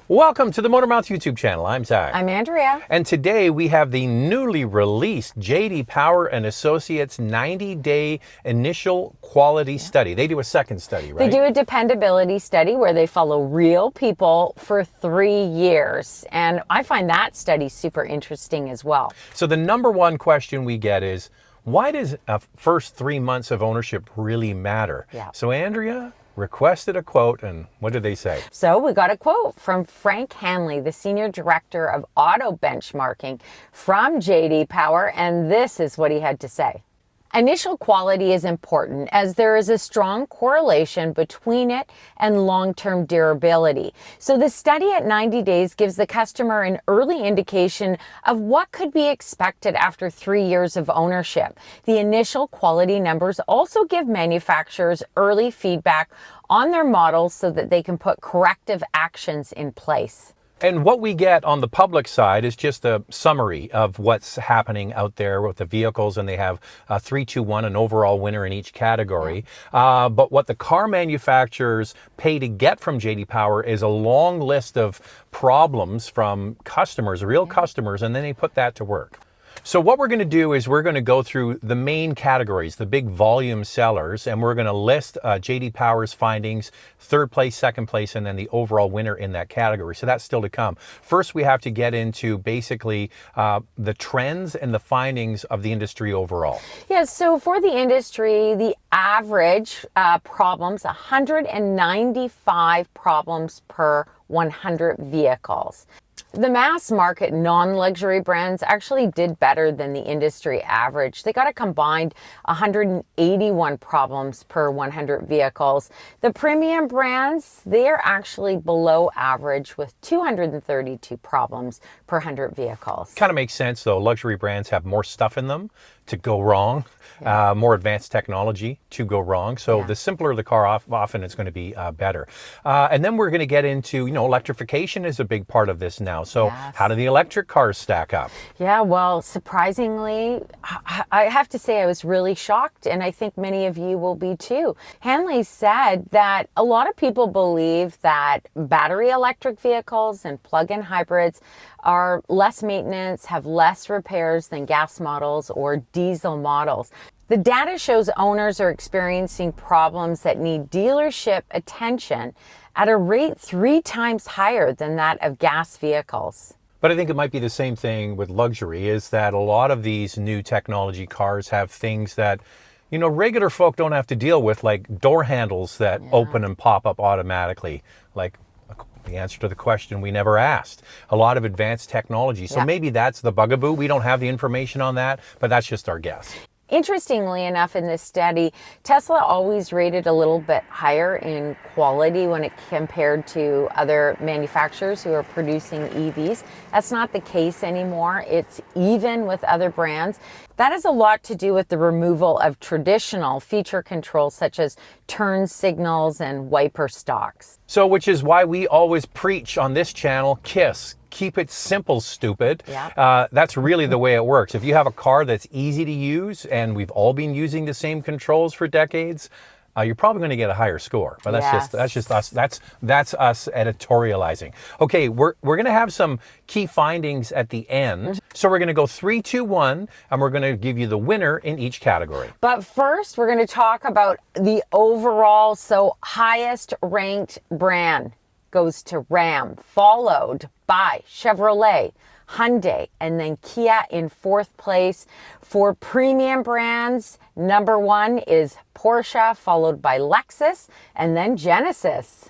Welcome to the Motormouth YouTube channel. I'm Zach. I'm Andrea. And today we have the newly released J.D. Power and Associates 90-day initial quality study. They do a second study, right? They do a dependability study where they follow real people for 3 years. And I find that study super interesting as well. So the number one question we get is, why does a first 3 months of ownership really matter? Yeah. So Andrea requested a quote, and what did they say? So we got a quote from Frank Hanley, the Senior Director of Auto Benchmarking from J.D. Power, and this is what he had to say. Initial quality is important as there is a strong correlation between it and long-term durability. So the study at 90 days gives the customer an early indication of what could be expected after 3 years of ownership. The initial quality numbers also give manufacturers early feedback on their models so that they can put corrective actions in place. And what we get on the public side is just a summary of what's happening out there with the vehicles, and they have 3, 2, 1, an overall winner in each category. But what the car manufacturers pay to get from J.D. Power is a long list of problems from customers, real customers, and then they put that to work. So what we're going to do is we're going to go through the main categories, the big volume sellers, and we're going to list J.D. Power's findings, third place, second place, and then the overall winner in that category. So that's still to come. First, we have to get into basically the trends and the findings of the industry overall. Yeah, so for the industry, the average problems, 195 problems per 100 vehicles. The mass market non-luxury brands actually did better than the industry average. They got a combined 181 problems per 100 vehicles. The premium brands, they're actually below average with 232 problems per 100 vehicles. Kind of makes sense though. Luxury brands have more stuff in them to go wrong, more advanced technology to go wrong. So the simpler the car, often it's going to be better. And then we're going to get into, electrification is a big part of this now. So how do the electric cars stack up? Yeah, well, surprisingly, I have to say I was really shocked, and I think many of you will be too. Hanley said that a lot of people believe that battery electric vehicles and plug-in hybrids are less maintenance, have less repairs than gas models or diesel models. The data shows owners are experiencing problems that need dealership attention at a rate 3 times higher than that of gas vehicles. But I think it might be the same thing with luxury, is that a lot of these new technology cars have things that regular folk don't have to deal with, like door handles that open and pop up automatically, like the answer to the question we never asked. A lot of advanced technology. So maybe that's the bugaboo. We don't have the information on that, but that's just our guess. Interestingly enough, in this study, Tesla always rated a little bit higher in quality when it compared to other manufacturers who are producing EVs. That's not the case anymore. It's even with other brands. That has a lot to do with the removal of traditional feature controls such as turn signals and wiper stalks. So, which is why we always preach on this channel, KISS. Keep it simple, stupid. That's really the way it works. If you have a car that's easy to use, and we've all been using the same controls for decades, you're probably going to get a higher score. But that's just us. That's us editorializing. Okay, we're going to have some key findings at the end. So we're going to go 3, 2, 1, and we're going to give you the winner in each category. But first, we're going to talk about the overall, highest ranked brand goes to Ram, followed by Chevrolet, Hyundai, and then Kia in 4th place. For premium brands, number 1 is Porsche, followed by Lexus, and then Genesis.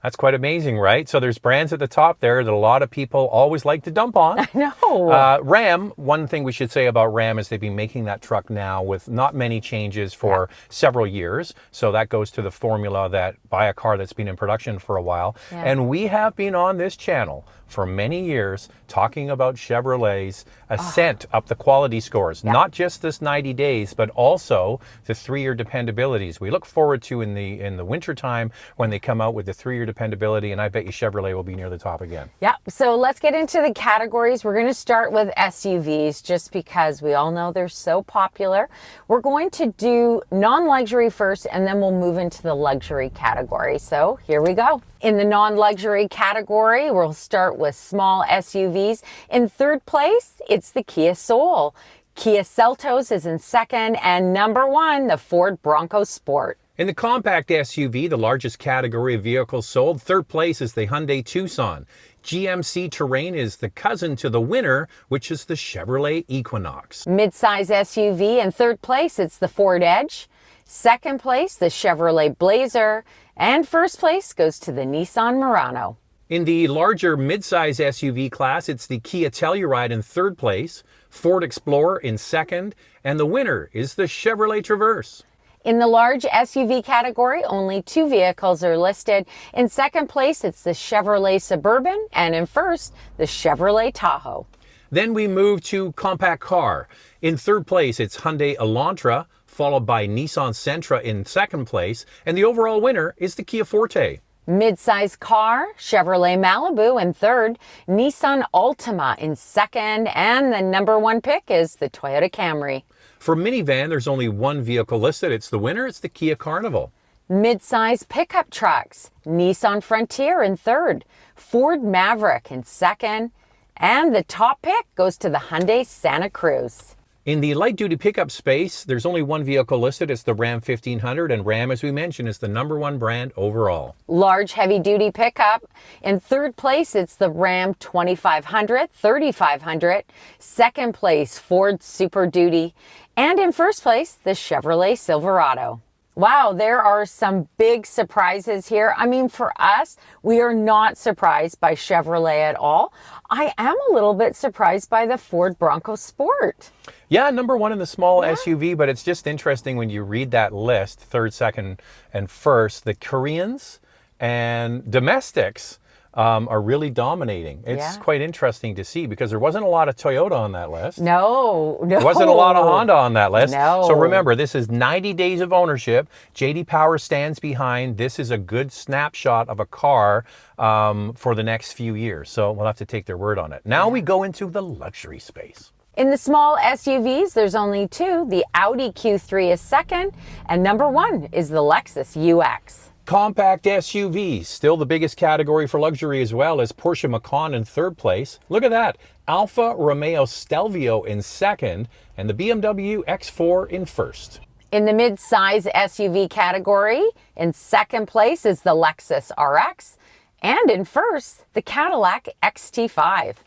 That's quite amazing, right? So there's brands at the top there that a lot of people always like to dump on. I know. Ram, one thing we should say about Ram is they've been making that truck now with not many changes for several years. So that goes to the formula that buy a car that's been in production for a while. And we have been on this channel for many years talking about Chevrolet's ascent up the quality scores, not just this 90 days, but also the 3-year dependabilities. We look forward to in the winter time when they come out with the 3-year dependability, and I bet you Chevrolet will be near the top again. Yeah, so let's get into the categories. We're going to start with SUVs just because we all know they're so popular. We're going to do non-luxury first, and then we'll move into the luxury category. So here we go. In the non-luxury category, we'll start with small SUVs. In third place, it's the Kia Soul. Kia Seltos is in second, and number one, the Ford Bronco Sport. In the compact SUV, the largest category of vehicles sold, third place is the Hyundai Tucson. GMC Terrain is the cousin to the winner, which is the Chevrolet Equinox. Midsize SUV, in third place, it's the Ford Edge. Second place, the Chevrolet Blazer. And first place goes to the Nissan Murano. In the larger midsize SUV class, it's the Kia Telluride in third place, Ford Explorer in second, and the winner is the Chevrolet Traverse. In the large SUV category, only two vehicles are listed. In second place, it's the Chevrolet Suburban, and in first, the Chevrolet Tahoe. Then we move to compact car. In third place, it's Hyundai Elantra, followed by Nissan Sentra in second place, and the overall winner is the Kia Forte. Midsize car, Chevrolet Malibu in third, Nissan Altima in second, and the number one pick is the Toyota Camry. For minivan, there's only one vehicle listed. It's the winner. It's the Kia Carnival. Midsize pickup trucks, Nissan Frontier in third, Ford Maverick in second, and the top pick goes to the Hyundai Santa Cruz. In the light-duty pickup space, there's only one vehicle listed. It's the Ram 1500, and Ram, as we mentioned, is the number one brand overall. Large heavy-duty pickup. In third place, it's the Ram 2500, 3500. Second place, Ford Super Duty. And in first place, the Chevrolet Silverado. Wow, there are some big surprises here. I mean, for us, we are not surprised by Chevrolet at all. I am a little bit surprised by the Ford Bronco Sport. Yeah, number one in the small SUV, but it's just interesting when you read that list, third, second, and first, the Koreans and domestics are really dominating. It's quite interesting to see because there wasn't a lot of Toyota on that list. No. There wasn't a lot of Honda on that list. No. So remember, this is 90 days of ownership. J.D. Power stands behind. This is a good snapshot of a car for the next few years. So we'll have to take their word on it. Now we go into the luxury space. In the small SUVs, there's only two. The Audi Q3 is second, and number one is the Lexus UX. Compact SUVs, still the biggest category for luxury as well as Porsche Macan in third place. Look at that. Alfa Romeo Stelvio in second and the BMW X4 in first. In the mid-size SUV category, in second place is the Lexus RX, and in first, the Cadillac XT5.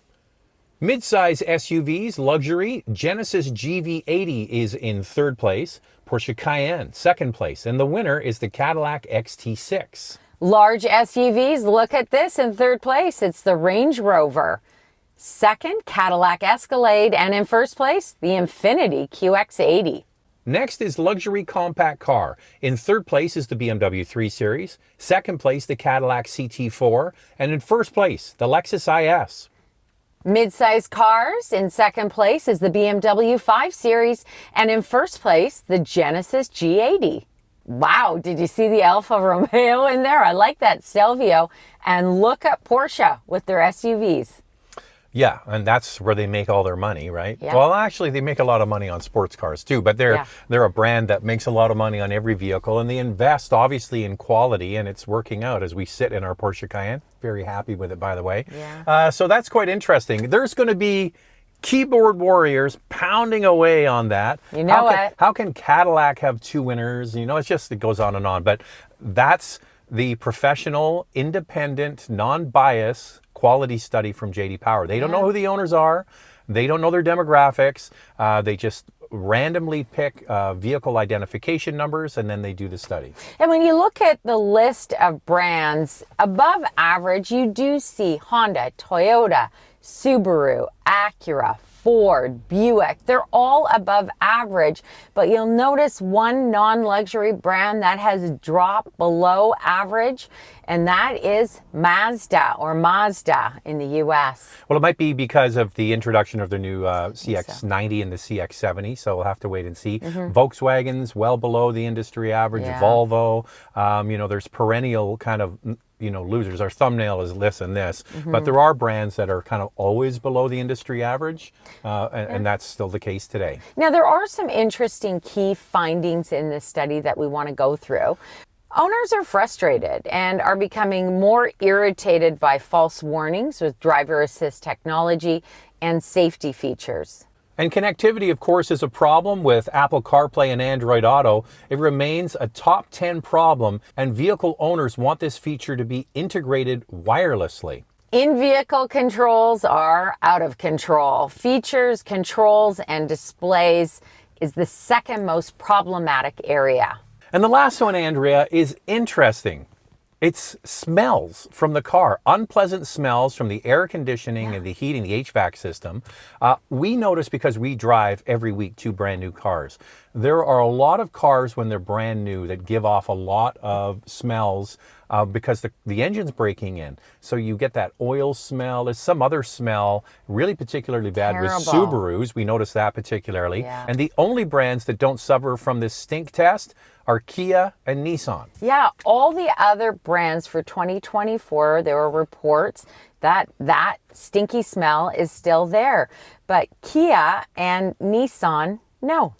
Midsize SUVs, luxury, Genesis GV80 is in third place, Porsche Cayenne second place, and the winner is the Cadillac XT6. Large SUVs, look at this in third place, it's the Range Rover. Second, Cadillac Escalade, and in first place, the Infiniti QX80. Next is luxury compact car. In third place is the BMW 3 Series, second place the Cadillac CT4, and in first place, the Lexus IS. Mid-size cars, in second place is the BMW 5 Series, and in first place, the Genesis G80. Wow, did you see the Alfa Romeo in there? I like that Stelvio. And look at Porsche with their SUVs. Yeah, and that's where they make all their money, right? Yeah. Well, actually, they make a lot of money on sports cars too, but they're a brand that makes a lot of money on every vehicle, and they invest obviously in quality, and it's working out as we sit in our Porsche Cayenne. Very happy with it, by the way. Yeah. So that's quite interesting. There's going to be keyboard warriors pounding away on that. You know what? How can Cadillac have two winners? You know, it goes on and on, but that's the professional, independent, non-biased quality study from J.D. Power. They don't know who the owners are. They don't know their demographics. They just randomly pick vehicle identification numbers, and then they do the study. And when you look at the list of brands above average, you do see Honda, Toyota, Subaru, Acura, Ford, Buick. They're all above average, but you'll notice one non-luxury brand that has dropped below average, and that is Mazda in the US. Well, it might be because of the introduction of the new CX-90 and the CX-70, so we'll have to wait and see. Volkswagen's well below the industry average. Volvo, there's perennial kind of losers. Our thumbnail is this and this, but there are brands that are kind of always below the industry average, and that's still the case today. Now, there are some interesting key findings in this study that we want to go through. Owners are frustrated and are becoming more irritated by false warnings with driver assist technology and safety features. And connectivity, of course, is a problem with Apple CarPlay and Android Auto. It remains a top 10 problem, and vehicle owners want this feature to be integrated wirelessly. In-vehicle controls are out of control. Features, controls, and displays is the second most problematic area. And the last one, Andrea, is interesting. It's smells from the car, unpleasant smells from the air conditioning and the heating, the HVAC system. We notice because we drive every week 2 brand new cars. There are a lot of cars when they're brand new that give off a lot of smells because the engine's breaking in. So you get that oil smell. There's some other smell, really particularly bad with Subarus. We notice that particularly. Yeah. And the only brands that don't suffer from this stink test are Kia and Nissan. Yeah, all the other brands for 2024, there were reports that that stinky smell is still there. But Kia and Nissan, no.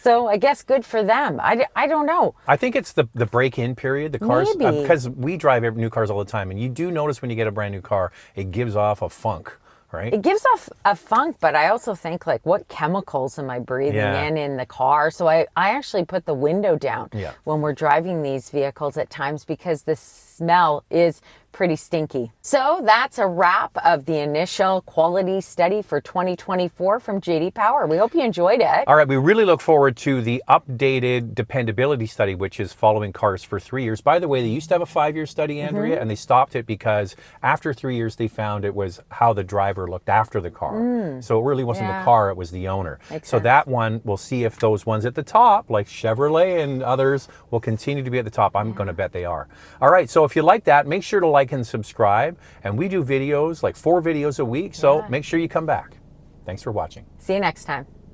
So I guess good for them. I don't know. I think it's the break-in period. The cars, Maybe. because we drive new cars all the time, and you do notice when you get a brand new car, it gives off a funk, right? It gives off a funk, but I also think, like, what chemicals am I breathing in the car? So I actually put the window down when we're driving these vehicles at times because the smell is pretty stinky. So that's a wrap of the initial quality study for 2024 from J.D. Power. We hope you enjoyed it. All right, we really look forward to the updated dependability study, which is following cars for 3 years. By the way, they used to have a 5-year study, Andrea, and they stopped it because after 3 years, they found it was how the driver looked after the car. So it really wasn't the car, it was the owner. Makes so sense. that one, we'll see if those ones at the top, like Chevrolet and others, will continue to be at the top. I'm going to bet they are. All right, so if you like that, make sure to like and subscribe. And we do videos, like 4 videos a week, so make sure you come back. Thanks for watching. See you next time.